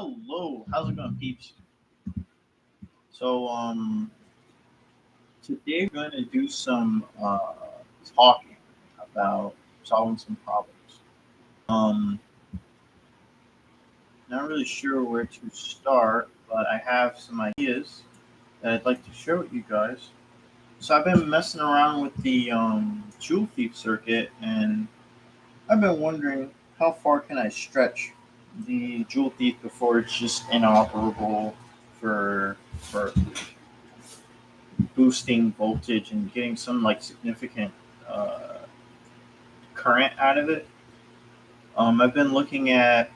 Hello, how's it going, peeps? So, today we're going to do some talking about solving some problems. Um, Not really sure where to start, but I have some ideas that I'd like to share with you guys. So, I've been messing around with the jewel thief circuit, and I've been wondering how far can I stretch the jewel thief before it's just inoperable for boosting voltage and getting some like significant uh, current out of it. I've been looking at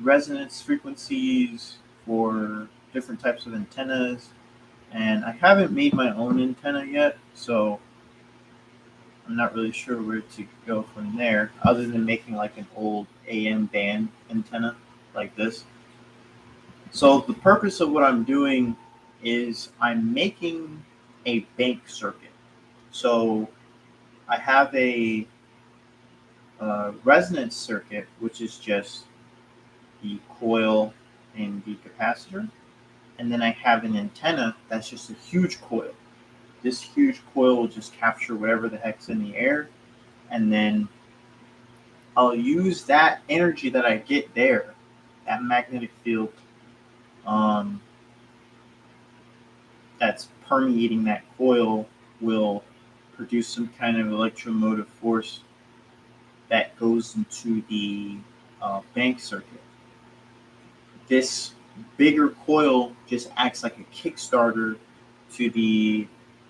resonance frequencies for different types of antennas, and I haven't made my own antenna yet, so I'm not really sure where to go from there, other than making like an old AM band antenna like this. So the purpose of what I'm doing is I'm making a bank circuit. So I have a resonance circuit, which is just the coil and the capacitor. And then I have an antenna that's just a huge coil. This huge coil will just capture whatever the heck's in the air. And then I'll use that energy that I get there, that magnetic field um, that's permeating that coil, will produce some kind of electromotive force that goes into the bank circuit. This bigger coil just acts like a kickstarter to the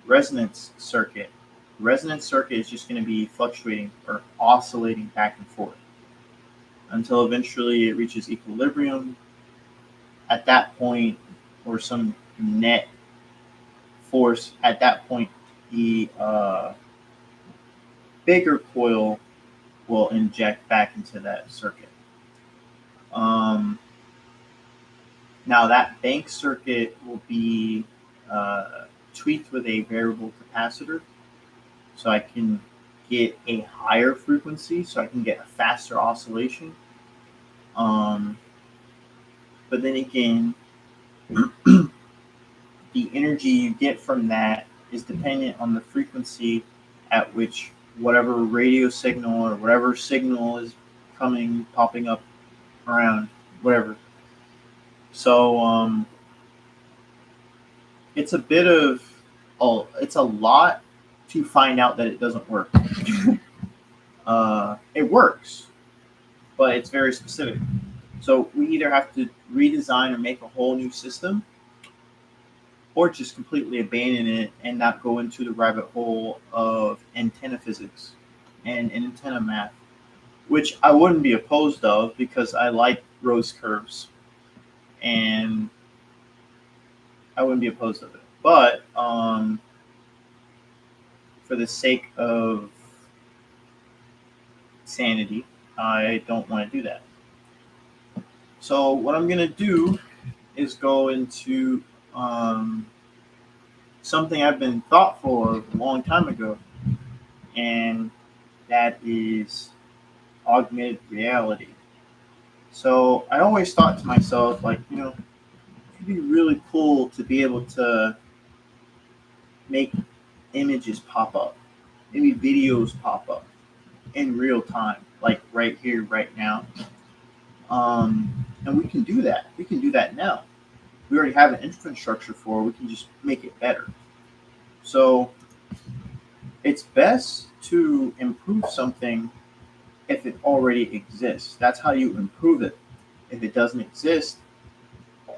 resonance circuit. The resonance circuit is just going to be fluctuating or oscillating back and forth until eventually it reaches equilibrium. At that point, or some net force, at that point, the bigger coil will inject back into that circuit. Um, Now that bank circuit will be tweaked with a variable capacitor, so I can get a higher frequency, so I can get a faster oscillation. Um, but then again, the energy you get from that is dependent on the frequency at which whatever radio signal or whatever signal is popping up around, whatever. So it's a bit of it's a lot to find out that it doesn't work. It works, but it's very specific. So we either have to redesign or make a whole new system, or just completely abandon it and not go into the rabbit hole of antenna physics and antenna math, which I wouldn't be opposed of because I like rose curves and I wouldn't be opposed of it. But for the sake of sanity, I don't want to do that. So what I'm going to do is go into something I've been thoughtful of a long time ago, and that is augmented reality. So I always thought to myself, like, it'd be really cool to be able to make images pop up, maybe videos pop up in real time, like right here, right now. And we can do that. We can do that now. We already have an infrastructure for it. We can just make it better. So it's best to improve something if it already exists. That's how you improve it. If it doesn't exist,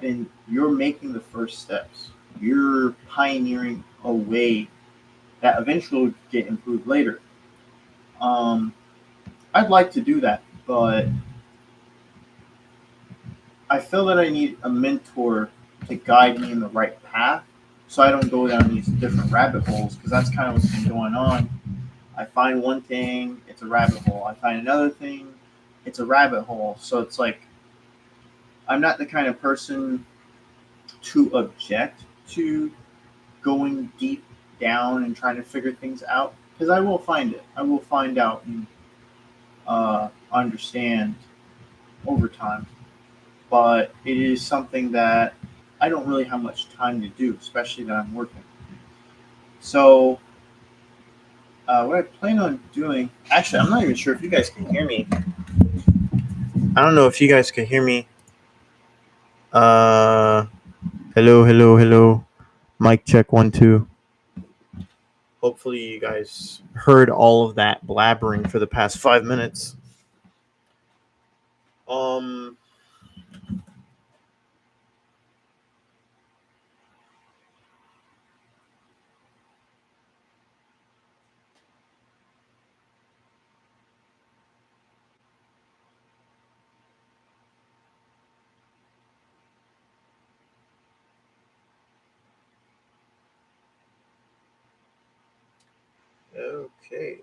then you're making the first steps. You're pioneering a way that eventually will get improved later. Um, I'd like to do that, but I feel that I need a mentor to guide me in the right path so I don't go down these different rabbit holes, because that's kind of what's been going on. I find one thing, it's a rabbit hole. I find another thing, it's a rabbit hole. So it's like I'm not the kind of person to object to going deep down and trying to figure things out, because I will find it. I will find out and understand over time. but it is something that I don't really have much time to do, especially that I'm working. So, what I plan on doing, actually, I'm not even sure if you guys can hear me. I don't know if you guys can hear me. Uh, hello, hello, hello. Mic check 1 2. Hopefully, you guys heard all of that blabbering for the past 5 minutes. Um, okay.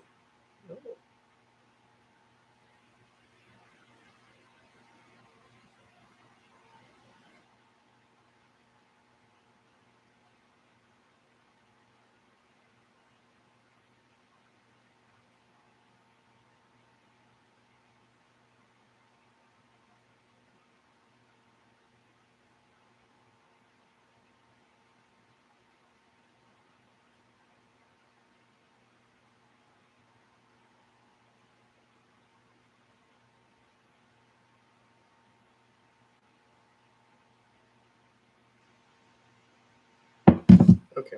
Okay.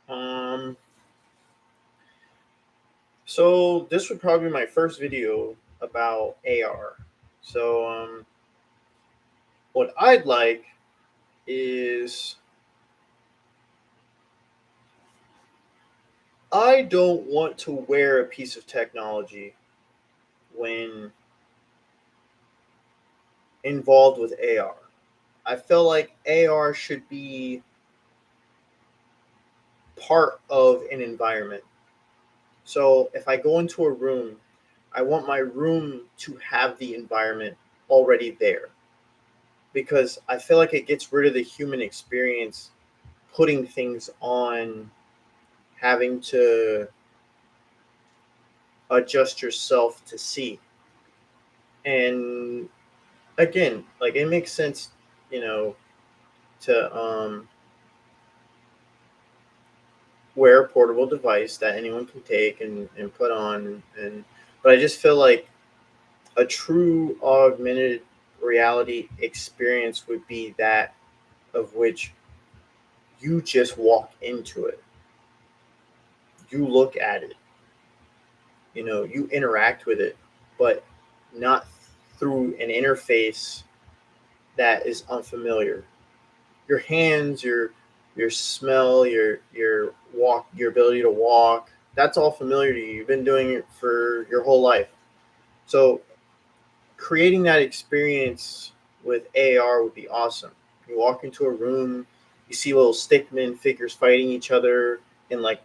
Um, so this would probably be my first video about AR. So, what I'd like is I don't want to wear a piece of technology when involved with AR. I feel like AR should be part of an environment. So if I go into a room, I want my room to have the environment already there because I feel like it gets rid of the human experience putting things on, having to adjust yourself to see. And again, like it makes sense, you know, to wear a portable device that anyone can take and put on and but I just feel like a true augmented reality experience would be that of which you just walk into it. You look at it, you interact with it, but not through an interface that is unfamiliar. Your hands, your smell, your walk, your ability to walk, that's all familiar to you. You've been doing it for your whole life. So creating that experience with AR would be awesome. You walk into a room, you see little stickman figures fighting each other in like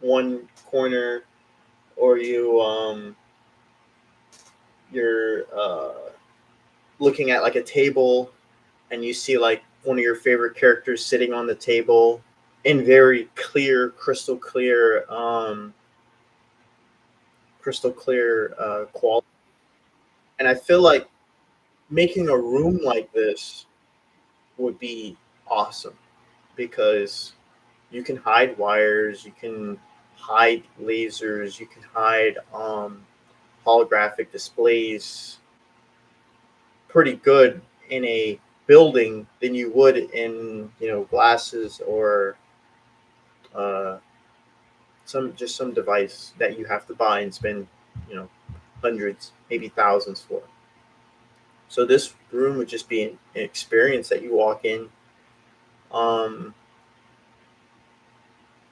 one corner, or you're looking at like a table and you see like one of your favorite characters sitting on the table in very clear, crystal clear quality. And I feel like making a room like this would be awesome because you can hide wires, you can hide lasers, you can hide holographic displays pretty good in a building than you would in glasses or uh, some device that you have to buy and spend you know hundreds, maybe thousands for. So this room would just be an experience that you walk in, um,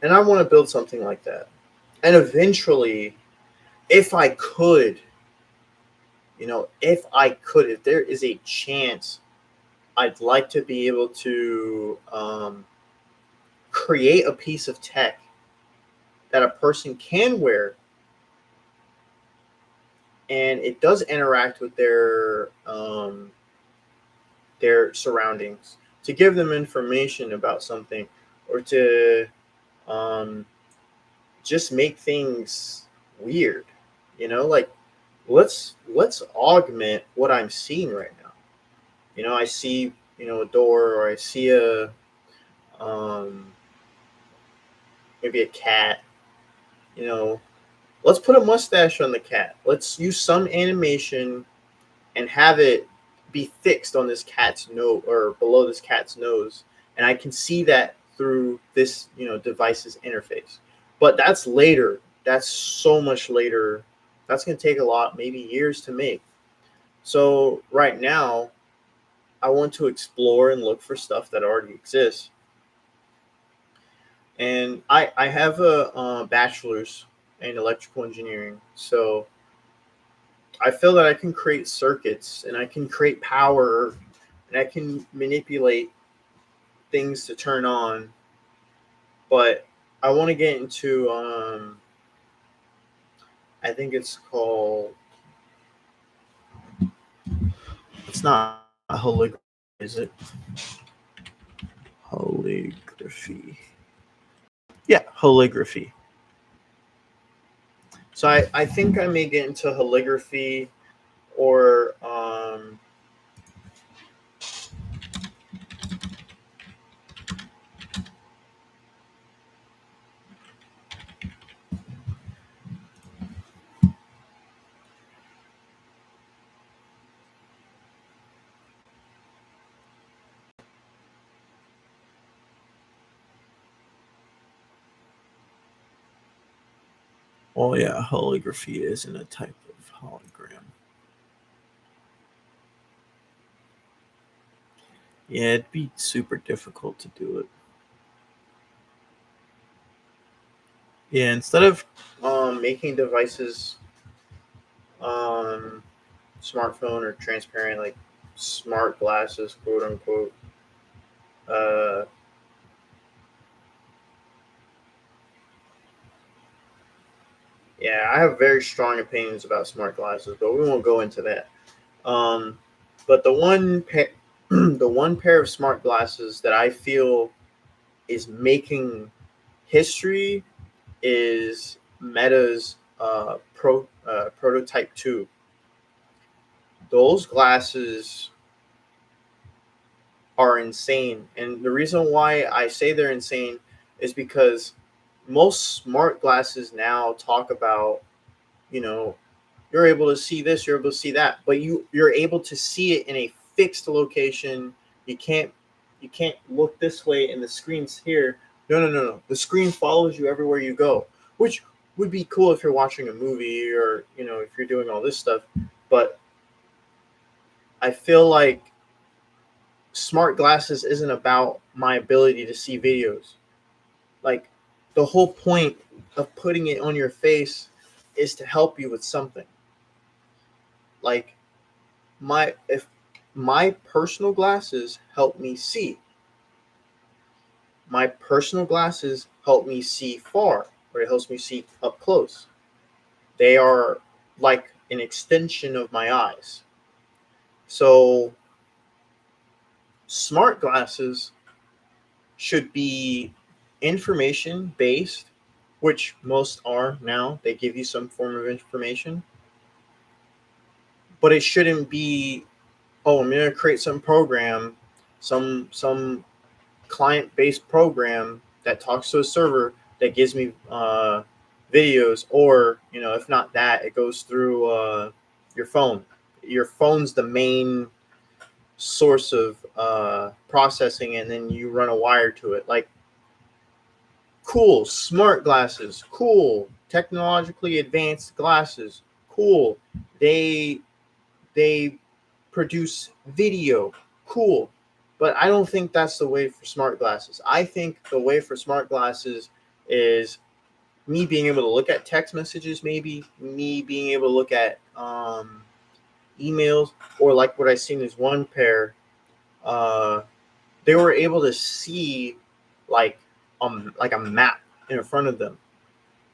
and I want to build something like that. And eventually, if I could, if there is a chance, I'd like to be able to create a piece of tech that a person can wear and it does interact with their surroundings to give them information about something or to um, just make things weird. Like let's augment what I'm seeing right now. I see, a door, or I see a um, maybe a cat. You know, let's put a mustache on the cat. Let's use some animation and have it be fixed on this cat's nose or below this cat's nose, and I can see that through this device's interface. But that's later. That's so much later. That's going to take a lot, maybe years to make. So right now, I want to explore and look for stuff that already exists. And I have a bachelor's in electrical engineering, so I feel that I can create circuits and I can create power and I can manipulate things to turn on. But I want to get into I think it's called, it's not holography, is it? Holography. Yeah, holography. So I think I may get into holography or well, yeah, holography isn't a type of hologram. Yeah, it'd be super difficult to do it. Yeah, instead of making devices um, smartphone or transparent, like smart glasses, quote unquote, uh, yeah, I have very strong opinions about smart glasses, but we won't go into that. Um, but the one pair of smart glasses that I feel is making history is Meta's prototype 2. Those glasses are insane. And the reason why I say they're insane is because most smart glasses now talk about, you know, you're able to see this, you're able to see that, but you're able to see it in a fixed location. You can't look this way and the screen's here. No, no, no, no. The screen follows you everywhere you go, which would be cool if you're watching a movie or, if you're doing all this stuff. But I feel like smart glasses isn't about my ability to see videos. Like, the whole point of putting it on your face is to help you with something. Like, if my personal glasses help me see, my personal glasses help me see far, or it helps me see up close. They are like an extension of my eyes. So smart glasses should be information based, which most are now. They give you some form of information, but it shouldn't be, oh, I'm going to create some program, some client based program that talks to a server that gives me videos, or if not that, it goes through your phone. Your phone's the main source of processing, and then you run a wire to it. Like, cool, smart glasses, cool, technologically advanced glasses, cool. They produce video, cool. But I don't think that's the way for smart glasses. I think the way for smart glasses is me being able to look at text messages, maybe me being able to look at emails, or like what I seen is one pair. Uh, they were able to see like a map in front of them.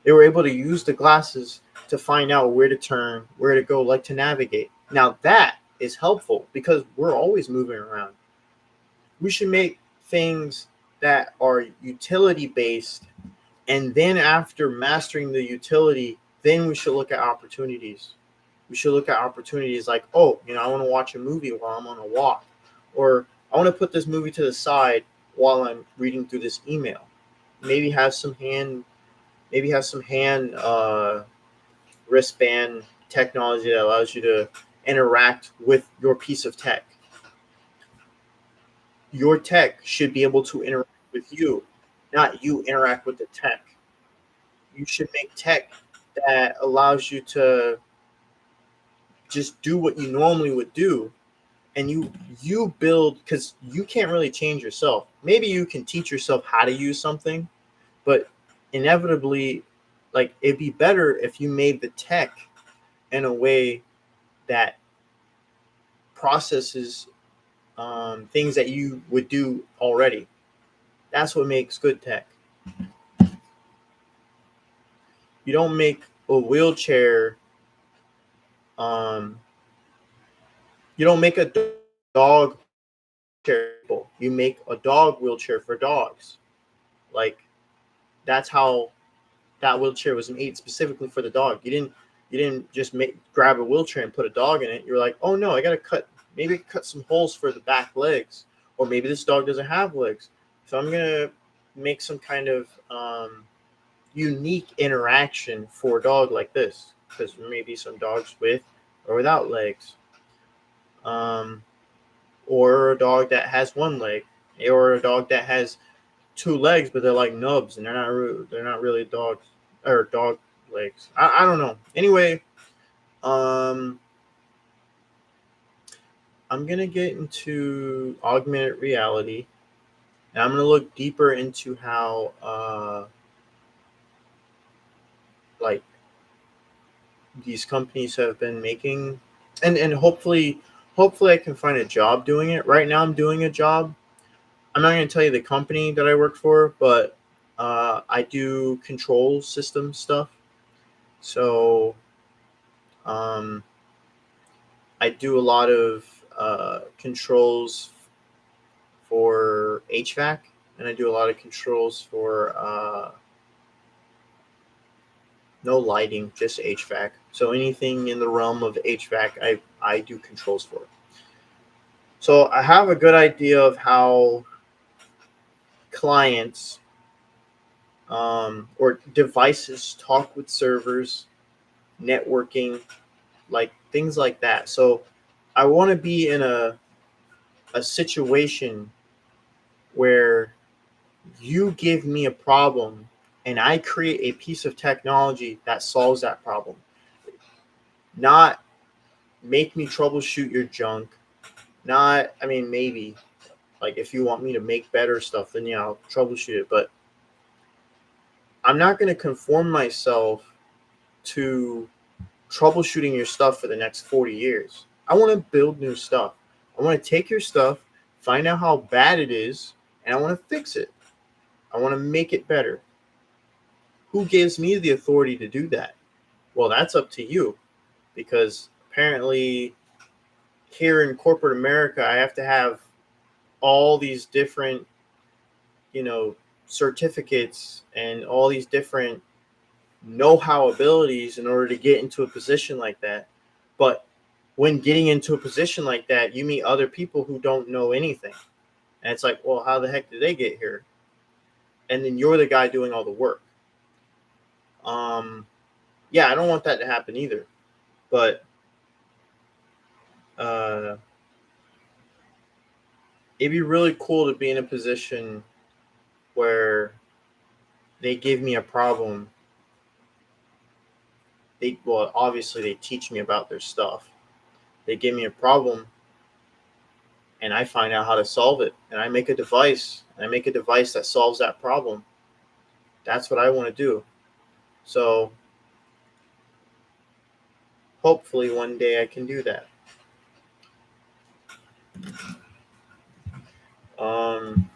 They were able to use the glasses to find out where to turn, where to go, like to navigate. Now that is helpful because we're always moving around. We should make things that are utility based, and then after mastering the utility, then we should look at opportunities. We should look at opportunities like, oh, I want to watch a movie while I'm on a walk, or I want to put this movie to the side while I'm reading through this email. Maybe have some hand, maybe have some hand wristband technology that allows you to interact with your piece of tech. Your tech should be able to interact with you, not you interact with the tech. You should make tech that allows you to just do what you normally would do, and you build, because you can't really change yourself. Maybe you can teach yourself how to use something, but inevitably, like, it'd be better if you made the tech in a way that processes things that you would do already. That's what makes good tech. You don't make a wheelchair. Um, you don't make a dog wheelchair. You make a dog wheelchair for dogs. Like, that's how that wheelchair was made specifically for the dog. You didn't just grab a wheelchair and put a dog in it. You're like, oh no, I gotta cut some holes for the back legs, or maybe this dog doesn't have legs, so I'm gonna make some kind of unique interaction for a dog like this, because maybe some dogs with or without legs, um, or a dog that has one leg, or a dog that has two legs but they're like nubs and they're not really dogs or dog legs. I don't know. Anyway, um, I'm gonna get into augmented reality, and I'm gonna look deeper into how like these companies have been making, and hopefully I can find a job doing it. Right now I'm doing a job. I'm not going to tell you the company that I work for, but I do control system stuff. So um, I do a lot of controls for HVAC, and I do a lot of controls for no lighting, just HVAC. So anything in the realm of HVAC, I do controls for. So I have a good idea of how clients or devices talk with servers, networking, like things like that. So I want to be in a situation where you give me a problem and I create a piece of technology that solves that problem. Not make me troubleshoot your junk. Not, I mean, maybe like if you want me to make better stuff, then yeah, I'll troubleshoot it. But I'm not going to conform myself to troubleshooting your stuff for the next 40 years. I want to build new stuff. I want to take your stuff, find out how bad it is, and I want to fix it. I want to make it better. Who gives me the authority to do that? Well, that's up to you, because apparently here in corporate America, I have to have all these different, certificates and all these different know-how abilities in order to get into a position like that. But when getting into a position like that, you meet other people who don't know anything. And it's like, well, how the heck did they get here? And then you're the guy doing all the work. Yeah, I don't want that to happen either. But uh, it'd be really cool to be in a position where they give me a problem. Well, obviously they teach me about their stuff. They give me a problem and I find out how to solve it, and I make a device. And I make a device that solves that problem. That's what I want to do. So hopefully one day I can do that. Um,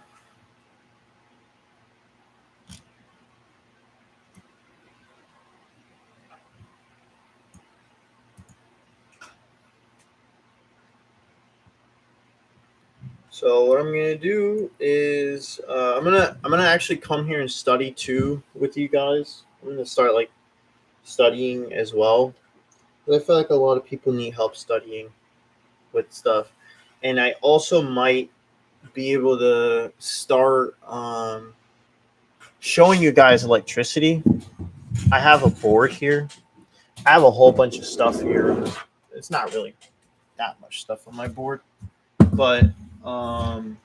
so what I'm gonna do is I'm gonna actually come here and study too with you guys. I'm gonna start like studying as well. I feel like a lot of people need help studying with stuff. And I also might be able to start showing you guys electricity. I have a board here. I have a whole bunch of stuff here. It's not really that much stuff on my board, but um,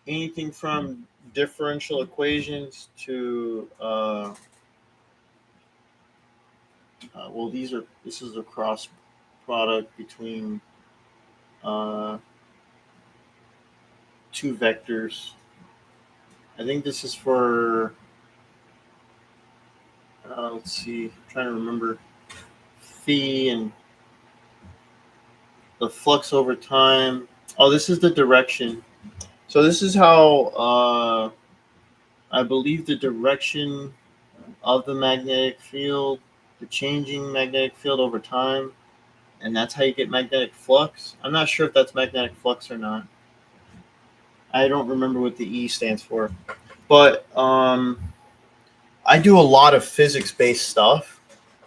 anything from differential equations to well, this is a cross product between uh, two vectors. I think this is for let's see, I'm trying to remember phi and the flux over time. Oh, this is the direction. So this is how I believe the direction of the magnetic field, the changing magnetic field over time, and that's how you get magnetic flux. I'm not sure if that's magnetic flux or not. I don't remember what the E stands for, but I do a lot of physics-based stuff,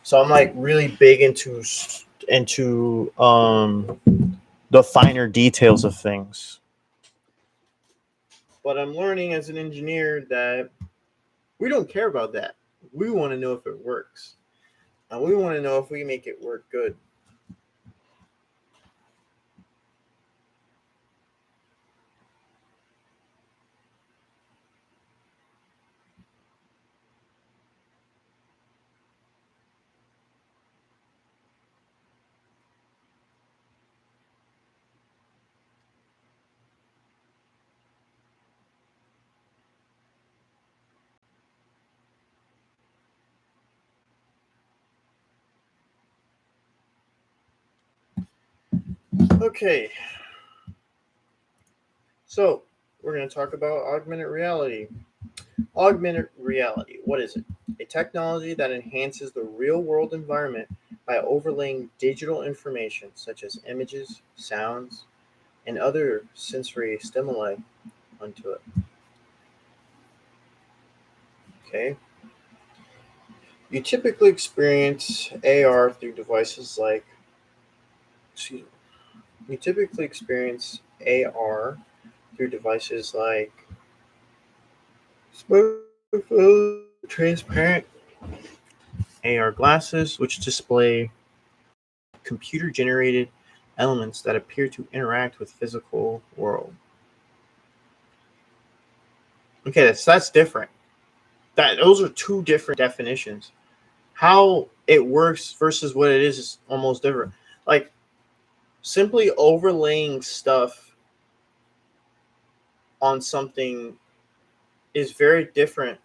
so I'm like really big into the finer details of things. But I'm learning as an engineer that we don't care about that. We want to know if it works, and we want to know if we make it work good. Okay, so we're going to talk about augmented reality. Augmented reality, what is it? A technology that enhances the real world environment by overlaying digital information such as images, sounds, and other sensory stimuli onto it. Okay. You typically experience AR through devices like, excuse me, you typically experience AR through devices like smartphones, transparent AR glasses, which display computer generated elements that appear to interact with physical world. Okay, that's different. That those are two different definitions. How it works versus what it is almost different. Like simply overlaying stuff on something is very different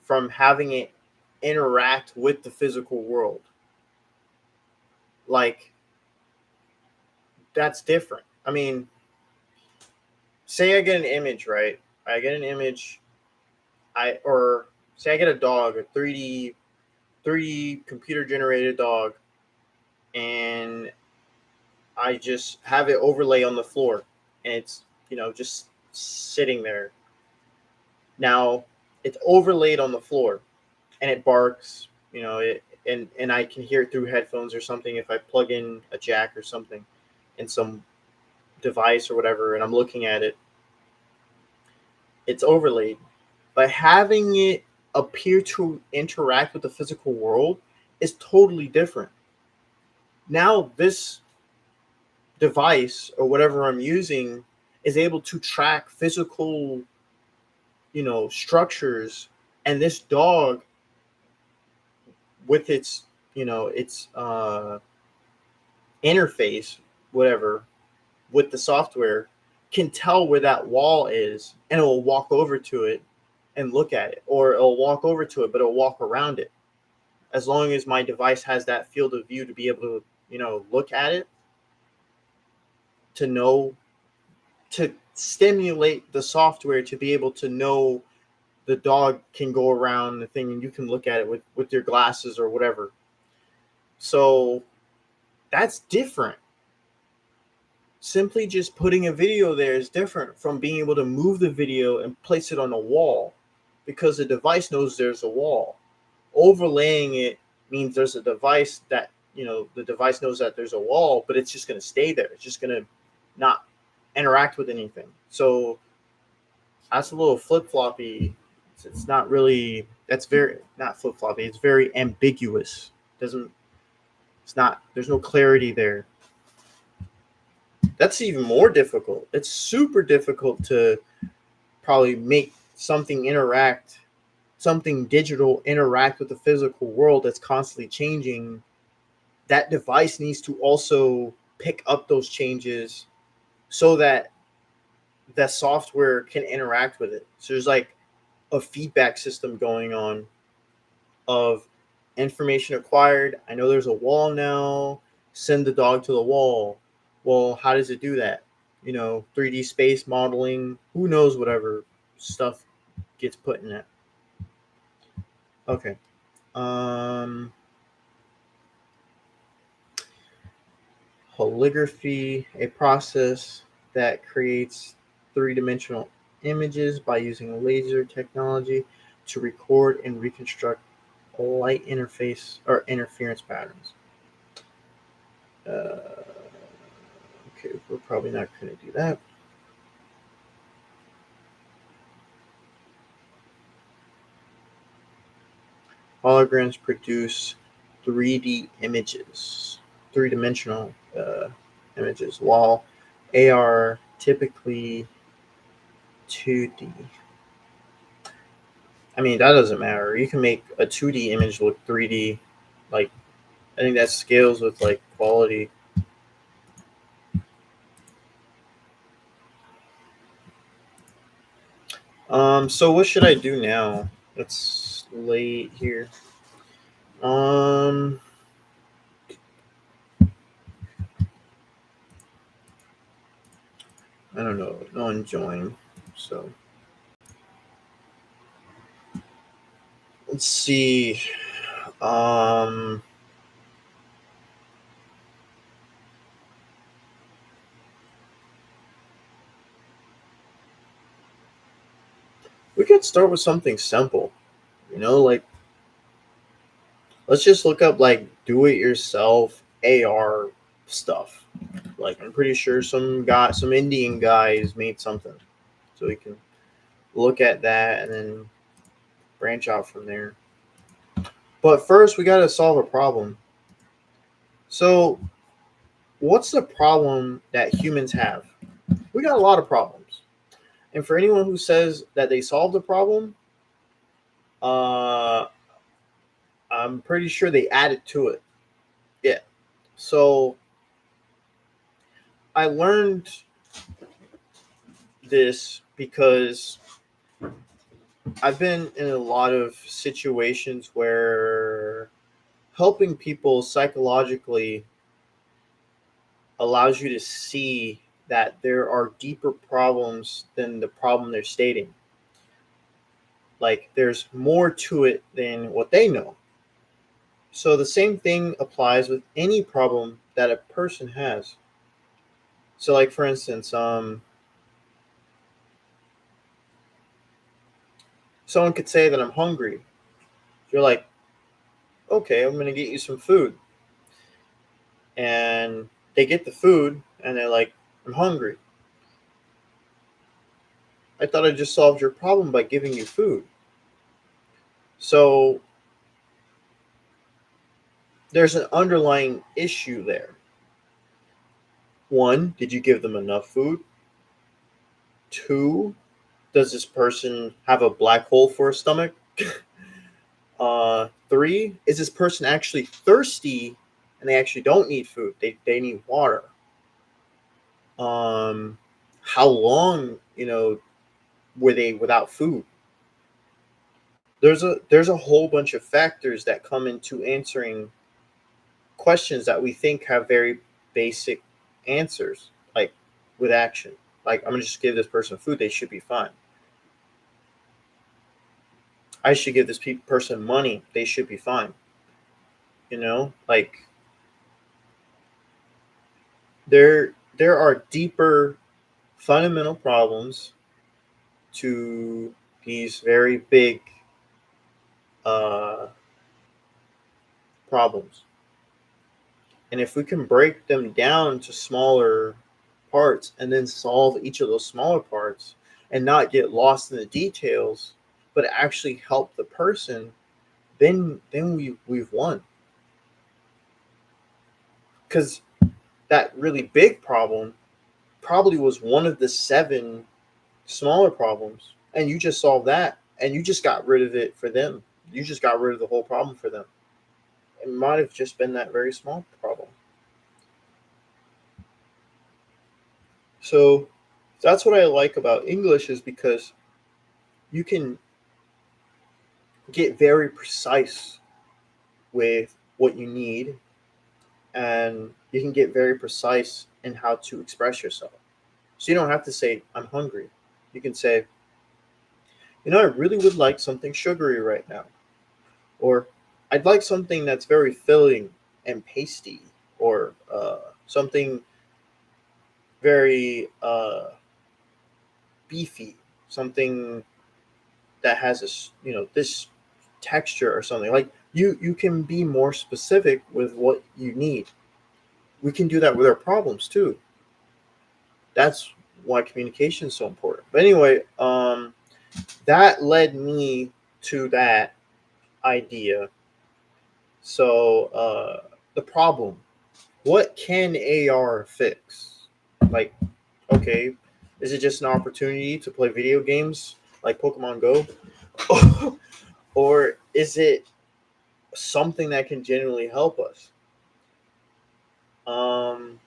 from having it interact with the physical world. Like that's different. I mean, say I get an image, right? I get an image, or say I get a dog, a 3D computer generated dog, and I just have it overlay on the floor, and it's just sitting there. Now it's overlaid on the floor, and it barks. And I can hear it through headphones or something if I plug in a jack or something in some device or whatever, and I'm looking at it. It's overlaid, but having it appear to interact with the physical world is totally different. Now this device or whatever I'm using is able to track physical, structures, and this dog with its interface, whatever, with the software, can tell where that wall is, and it will walk over to it and look at it, or it'll walk over to it, but it'll walk around it. As long as my device has that field of view to be able to, look at it, to know, to stimulate the software to be able to know the dog can go around the thing and you can look at it with your glasses or whatever. So that's different. Simply just putting a video there is different from being able to move the video and place it on a wall, because the device knows there's a wall. Overlaying it means there's a device that the device knows that there's a wall, but it's just going to stay there. It's just going to not interact with anything. So that's a little flip floppy. It's not really. That's very not flip floppy. It's very ambiguous. Doesn't. It's not. There's no clarity there. That's even more difficult. It's super difficult to probably make something digital interact with the physical world that's constantly changing. That device needs to also pick up those changes so that the software can interact with it. So there's like a feedback system going on of information acquired. I know there's a wall now. Send the dog to the wall. Well, how does it do that? 3D space modeling. Who knows? Whatever stuff gets put in it. Okay. Um, Holography, a process that creates three-dimensional images by using laser technology to record and reconstruct light interface or interference patterns. Okay, we're probably not going to do that. Holograms produce 3D images, three-dimensional images, while AR typically 2D. I mean, that doesn't matter. You can make a 2D image look 3D. Like, I think that scales with like quality. So what should I do now? It's late here. Um, I don't know. No one joined. So let's see. Um, we could start with something simple. Like let's just look up like do-it-yourself AR stuff. Like I'm pretty sure some Indian guys made something, so we can look at that and then branch out from there. But first, we got to solve a problem. So, what's the problem that humans have? We got a lot of problems. And for anyone who says that they solved the problem, uh, I'm pretty sure they added to it. Yeah. So, I learned this because I've been in a lot of situations where helping people psychologically allows you to see that there are deeper problems than the problem they're stating. Like there's more to it than what they know. So the same thing applies with any problem that a person has. So like for instance, someone could say that I'm hungry. You're like, okay, I'm gonna get you some food. And they get the food and they're like, I'm hungry. I thought I just solved your problem by giving you food. So there's an underlying issue there. One, did you give them enough food? Two, does this person have a black hole for a stomach? Three, is this person actually thirsty and they actually don't need food? They need water. Um, how long, were they without food? There's a whole bunch of factors that come into answering questions that we think have very basic answers, like with action. Like I'm gonna just give this person food, they should be fine. I should give this person money, they should be fine. Like there are deeper fundamental problems to these very big uh, problems. And if we can break them down to smaller parts and then solve each of those smaller parts and not get lost in the details, but actually help the person, then we've won. Because that really big problem probably was one of the seven smaller problems, and you just solved that, and you just got rid of it for them. You just got rid of the whole problem for them. It might have just been that very small problem. So that's what I like about English, is because you can get very precise with what you need, and you can get very precise in how to express yourself. So you don't have to say, I'm hungry. You can say, I really would like something sugary right now. Or I'd like something that's very filling and pasty, or something very beefy, something that has this texture or something. Like you can be more specific with what you need. We can do that with our problems too. That's why communication is so important. But anyway, that led me to that idea. So the problem: what can AR fix? Like, okay, is it just an opportunity to play video games like Pokemon Go, or is it something that can genuinely help us? Um,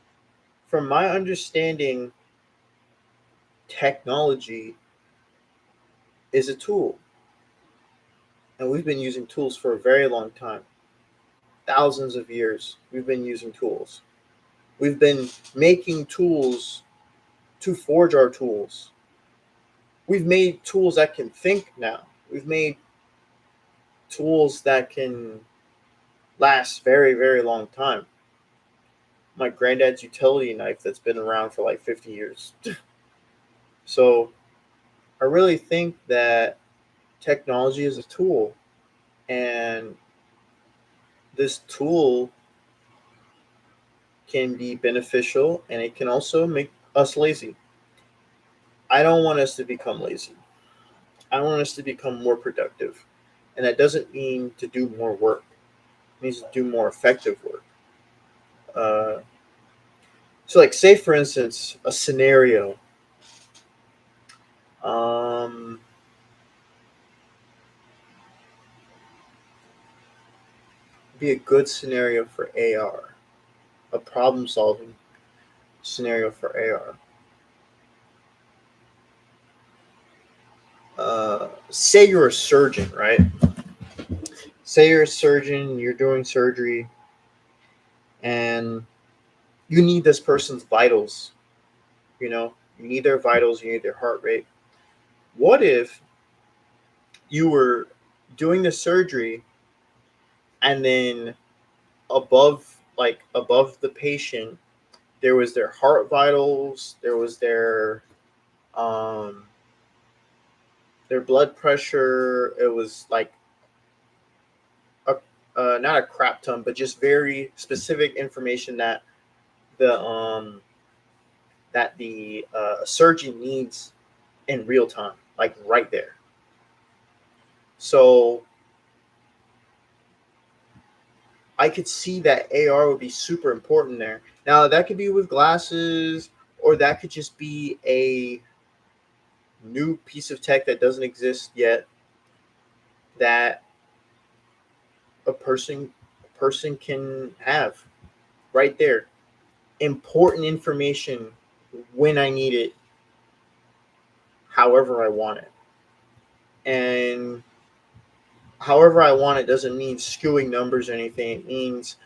from my understanding, technology is a tool, and we've been using tools for a very long time. Thousands of years, we've been using tools. We've been making tools to forge our tools. We've made tools that can think now. We've made tools that can last very, very long time. My granddad's utility knife that's been around for like 50 years. So I really think that technology is a tool, and this tool can be beneficial, and it can also make us lazy. I don't want us to become lazy. I want us to become more productive. And that doesn't mean to do more work, it means to do more effective work. Uh, so, like, say for instance, a scenario. Um, be a good scenario for AR, a problem solving scenario for AR. Say you're a surgeon, right? Say you're a surgeon, you're doing surgery, and you need this person's vitals. You need their vitals, you need their heart rate. What if you were doing the surgery, and then above the patient, there was their heart vitals, there was um, their blood pressure. It was like a not a crap ton, but just very specific information the um, that the surgeon needs in real time, like right there. So I could see that AR would be super important there. Now that could be with glasses, or that could just be a new piece of tech that doesn't exist yet, that a person can have right there. Important information when I need it, however I want it. And however I want it doesn't mean skewing numbers or anything. It means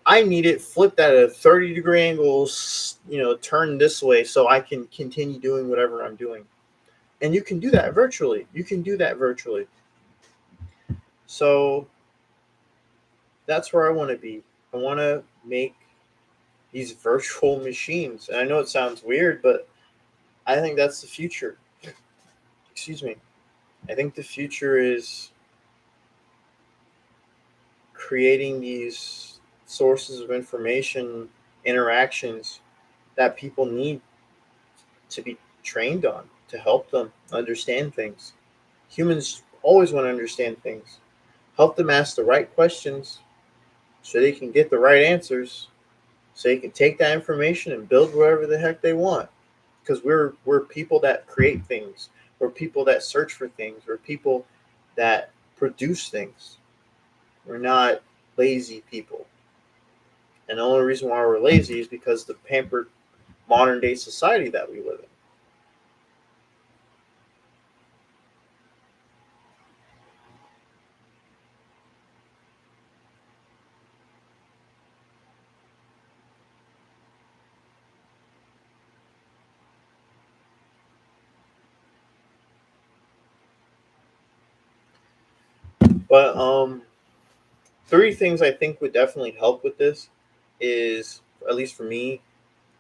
I need it flipped at a 30-degree angle, turn this way so I can continue doing whatever I'm doing. And you can do that virtually. So that's where I want to be. I want to make these virtual machines. And I know it sounds weird, but I think that's the future. Excuse me. I think the future is creating these sources of information, interactions that people need to be trained on to help them understand things. Humans always want to understand things. Help them ask the right questions so they can get the right answers, so they can take that information and build whatever the heck they want. Because we're people that create things. We're people that search for things. We're people that produce things. We're not lazy people. And the only reason why we're lazy is because the pampered modern day society that we live in. But three things I think would definitely help with this is, at least for me,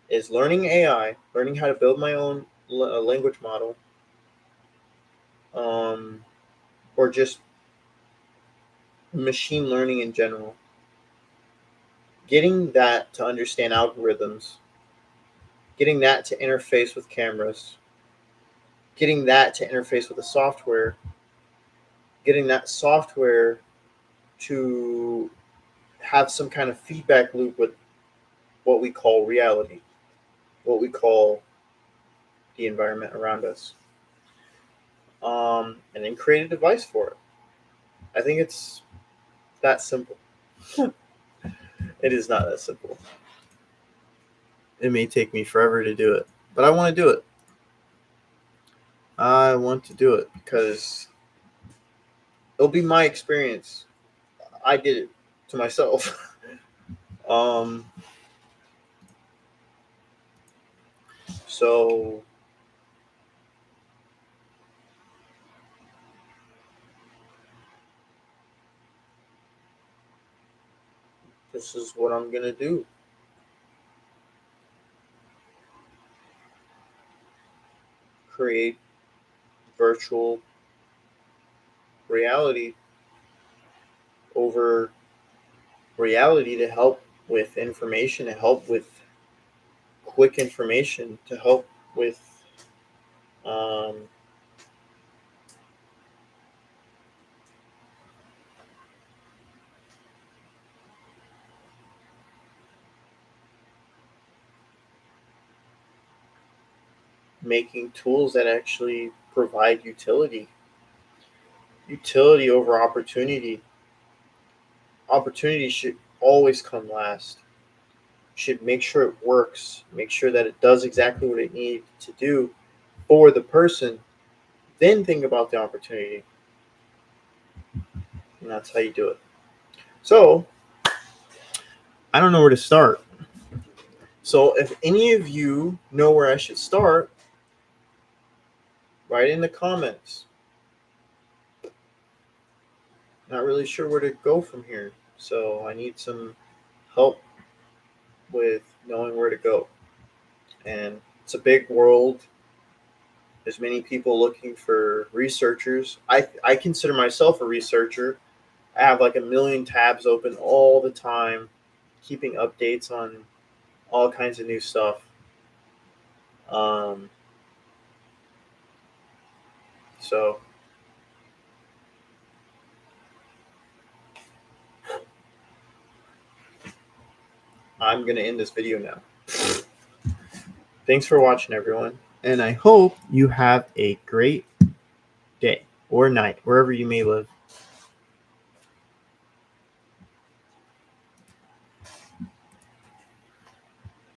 is learning AI, learning how to build my own language model, um, or just machine learning in general. Getting that to understand algorithms, getting that to interface with cameras, getting that to interface with the software, getting that software to have some kind of feedback loop with what we call reality, what we call the environment around us, and then create a device for it. I think it's that simple. It is not that simple. It may take me forever to do it, but I want to do it. I want to do it because it'll be my experience. I did it to myself. um, so this is what I'm gonna do. Create virtual reality over reality to help with information, to help with quick information, to help with um, making tools that actually provide utility. Utility over opportunity. Opportunity should always come last. Should make sure it works, make sure that it does exactly what it needs to do for the person, then think about the opportunity. And that's how you do it. So, I don't know where to start. So, if any of you know where I should start, write in the comments. Not really sure where to go from here. So, I need some help with knowing where to go. And it's a big world. There's many people looking for researchers. I consider myself a researcher. I have like a million tabs open all the time, keeping updates on all kinds of new stuff. Um, so I'm going to end this video now. Thanks for watching, everyone. And I hope you have a great day or night, wherever you may live.